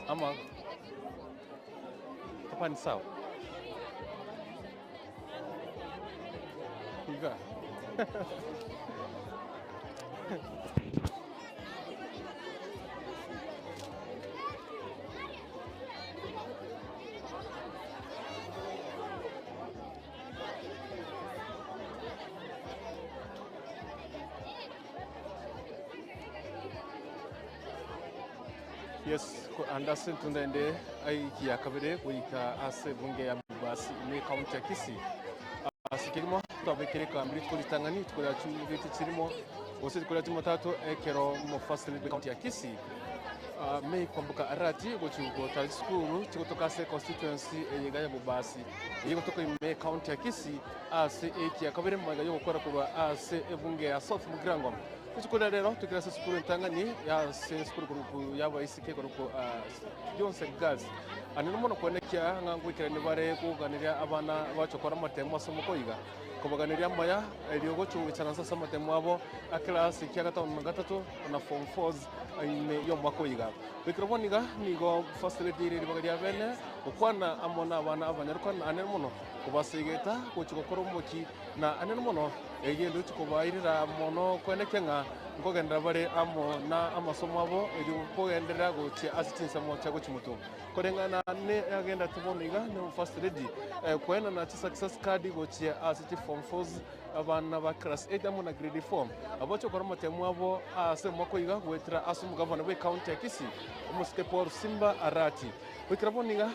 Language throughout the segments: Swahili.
Ama hapa ni sawa. Higa. Yes, andase tundende aiki ya kabere kuika ase bunge ya basi ni kaunti ya Kisii. Sikirimo twabekere kambiri twitangani tukora cy'ibiti kirimo bose tukora cy'umutatu ekero mu facility kaunti ya Kisii. Mei Kwamboka arati gochugo tal school chikutoka se constituency yega ya basi yego toka ime county ya Kisii ase eki ya kabere mwaga yo gukora kuba ase ebunge ya South Mugrango. Tukora rero tukira se school ntangani ya se school group yaba isike group Gionseri girls anino mono konekya ngangu ikirane bare kuganira abana bacokora matemo asomo koiga kubaganira maya eliogo cyangwa sasa matemo abo aklasi kya gatanu na gatatu na form 4 ime yo makoiga bikroboniga nigo facility iri bagaria bene ukwana amona abana abanyarwanda aneno mono kubasigeta kuchikokora umuki na aneno mono egendo tukubairira mono kwenekenga ngogendera bare amo na amasomo abo eri kugendera guti asitinsa mo cyago chimuto korengana ne agenda tuboniga no first lady kwena na success card guti asiti form 4 abana ba class 8 amo na grade 4 abacho kora matemu abo ase makoiga gwetira asumu governor we county ya Kisii umusike Paul Simba Arati wikraboniga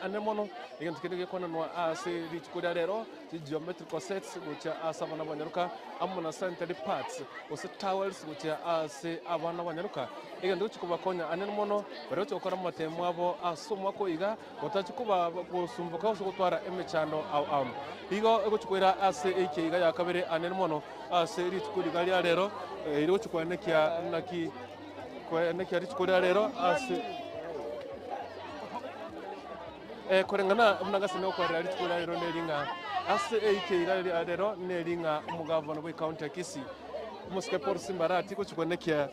anemono igento kidege kona no ase richukura rero geometrical sets gucha asabana banyaruka amona sanitary parts ose towels gucha ase abana banyaruka igento chikuba konya anemono bero chokora matemu abo asomwa ko iga gotachikuba gusumbuka ose gutwara emechano au igo egochukwira ase eke iga yakabere anemono ase richukuri gali rero iro chukwanekia naki kwenekia richukuri rero ase korengana mnagase no kwa rali tukura rero neringa ase eke ira rero neringa umugavana we county ya Kisii umusike Paul Simba Arati ko chukonekia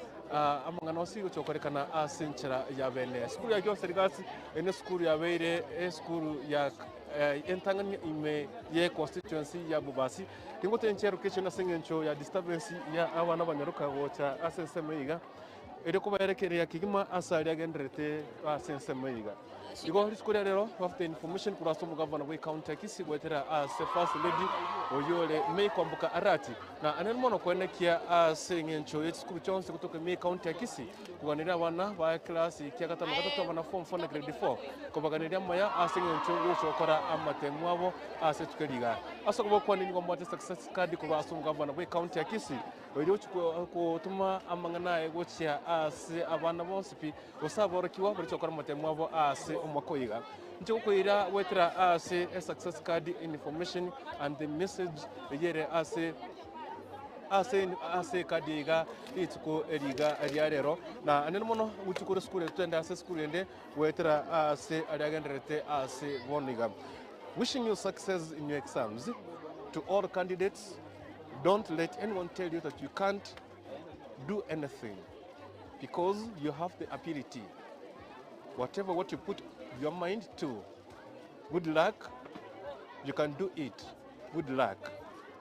amangana osigo chokorekana ase nchera ya bene school ya Gionseri ene school ya beire school ya entangani ime ye constituency ya Bubasi tingote nchero kitchen asengencho ya disturbance ya abana banyaruka wocha ase semeiga ere kubayerekere ya kigima asali agendrete ase semeiga igo risukuri rero bafite information kuri asomo governor we county ya Kisii gwetera ase first lady oyole Mei Kwamboka Arati na anemono kwenekia ase ngencho y'ekikuru cyonse kutoka Mei county ya Kisii kuganira abana ba class ya gatanu gatatu abana form 4 na grade 4 kubaganira maya ase ngencho y'okora amatemu abo ase tukeriga aso kubokwa ni ngomba success card kuba asomo governor we county ya Kisii oyiro kutuma amangana egochya ase abana bonse pi osaborokiwa bari cyokora amatemu abo ase umakoiga nchokoira wetera ase a success card information and the message yere ase kadiga itiko eriga ariarero na anemono utukura school tutenda ase school ende wetera ase ariagendrete ase boniga. Wishing you success in your exams. To all candidates, don't let anyone tell you that you can't do anything because you have the ability. Whatever what you put your mind to, good luck, you can do it. Good luck.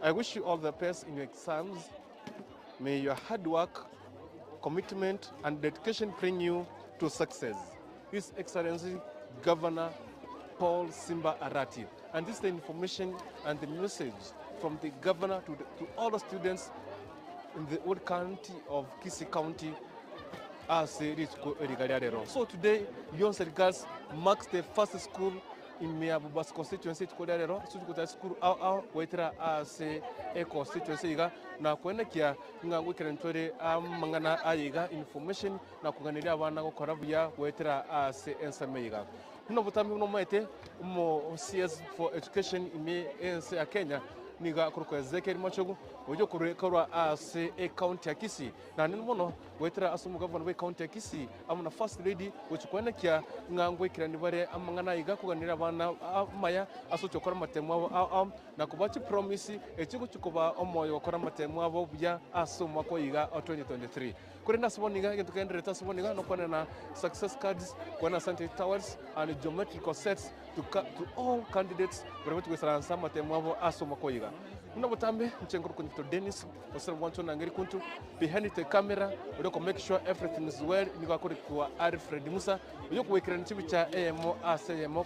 I wish you all the best in your exams. May your hard work, commitment, and dedication bring you to success. His Excellency Governor Paul Simba Arati. And this is the information and the message from the governor to all the students in the old county of Kisii County. So today, Gionseri girls marks the first school in Bubasi constituency to Kodarero, so school our waiter as a constituency na kuenekia nga weekend mangana aiga information na kuganiria wana korabuya waiter as ensameiga. No butambi no maite mo CS for education in ense ya Kenya niga kuruko Zekeri Machogu ujo kurekorwa ase county ya Kisii na nini mono wetera asumu governor we county ya Kisii amuna first lady uchikwena kia ngangwe kirani bare amangana iga kuganira bana maya asochokora matemwa na kubachi promise echigo chikuba omoyo okora matemwa abo bya asuma ko iga 2023 kuri nasiboniga gintu kendere tasiboniga no kwana na success cards kwana Sanitary towers and geometrical sets to all candidates bari tugesaransa matemwa abo asuma ko iga muna butambe mchenguru kunito Dennis osera wancho na ngeri kuntu behind the camera ureko make sure everything is well niko akore kwa Alfred Musa uyo kuwekera nchibi cha AMO ASAMO